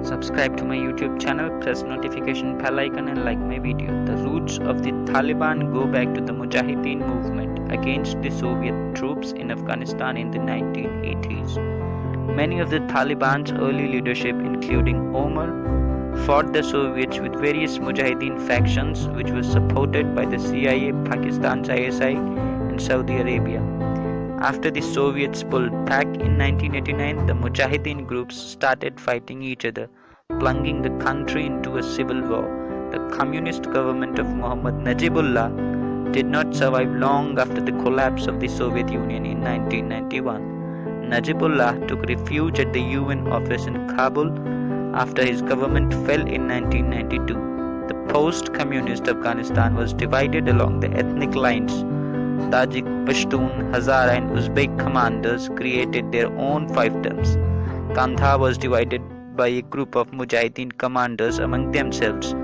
Subscribe to my YouTube channel, press notification bell icon and like my video. The roots of the Taliban go back to the Mujhaideen movement against the Soviet troops in Afghanistan in the 1980s. Many of the Taliban's early leadership, including Omar, fought the Soviets with various Mujahideen factions which was supported by the CIA, Pakistan's ISI and Saudi Arabia. After the Soviets pulled back in 1989, the Mujahideen groups started fighting each other, plunging the country into a civil war. The communist government of Muhammad Najibullah did not survive long after the collapse of the Soviet Union in 1991. Najibullah took refuge at the UN office in Kabul after his government fell in 1992. The post-communist Afghanistan was divided along the ethnic lines. Tajik, Pashtun, Hazara and Uzbek commanders created their own fiefdoms. Kandahar was divided by a group of Mujahideen commanders among themselves.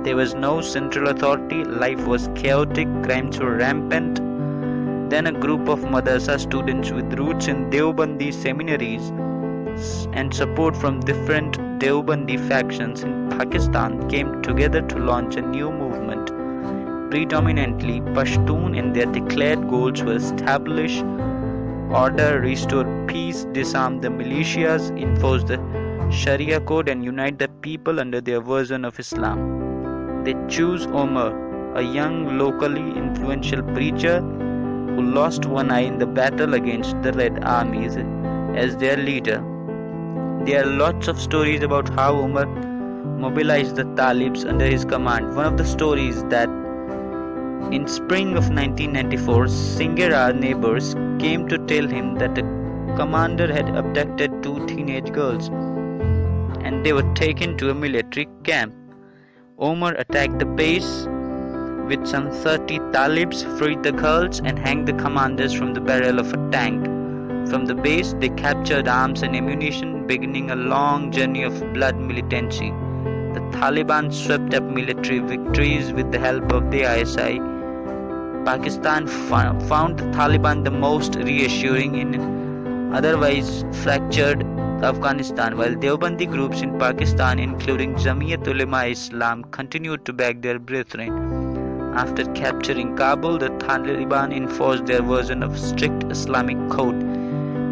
There was no central authority, life was chaotic, crimes were rampant. Then a group of madrasa students with roots in Deobandi seminaries and support from different Deobandi factions in Pakistan came together to launch a new movement. Predominantly Pashtun, and their declared goals were establish order, restore peace, disarm the militias, enforce the Sharia code and unite the people under their version of Islam. They choose Omar, a young locally influential preacher who lost one eye in the battle against the Red Armies, as their leader. There are lots of stories about how Omar mobilized the Talibs under his command. One of the stories that in spring of 1994, Singera neighbors came to tell him that the commander had abducted two teenage girls and they were taken to a military camp. Omar attacked the base with some 30 Talibs, freed the girls and hanged the commanders from the barrel of a tank. From the base, they captured arms and ammunition, beginning a long journey of blood militancy. The Taliban swept up military victories with the help of the ISI. Pakistan found the Taliban the most reassuring in otherwise fractured Afghanistan, while Deobandi groups in Pakistan, including Jamiyat Ulema-e-Islam, continued to back their brethren. After capturing Kabul, the Taliban enforced their version of strict Islamic code.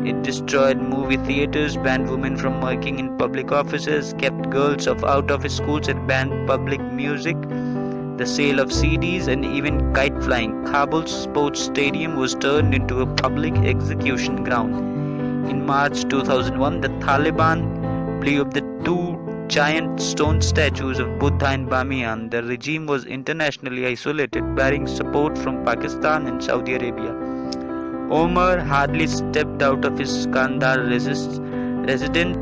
It destroyed movie theaters, banned women from working in public offices, kept girls out of schools and banned public music, the sale of CDs and even kite flying. Kabul's sports stadium was turned into a public execution ground. In March 2001, the Taliban blew up the two giant stone statues of Buddha in Bamiyan. The regime was internationally isolated, bearing support from Pakistan and Saudi Arabia. Omar hardly stepped out of his Kandahar residence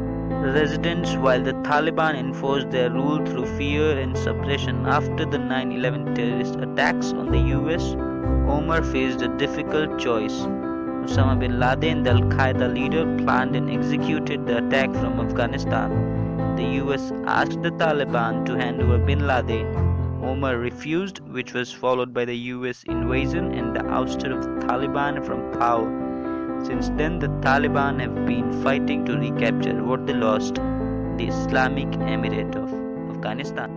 while the Taliban enforced their rule through fear and suppression. After the 9/11 terrorist attacks on the US, Omar faced a difficult choice. Osama bin Laden, the Al-Qaeda leader, planned and executed the attack from Afghanistan. The US asked the Taliban to hand over bin Laden. Omar refused, which was followed by the US invasion and the ouster of the Taliban from power. Since then, the Taliban have been fighting to recapture what they lost, the Islamic Emirate of Afghanistan.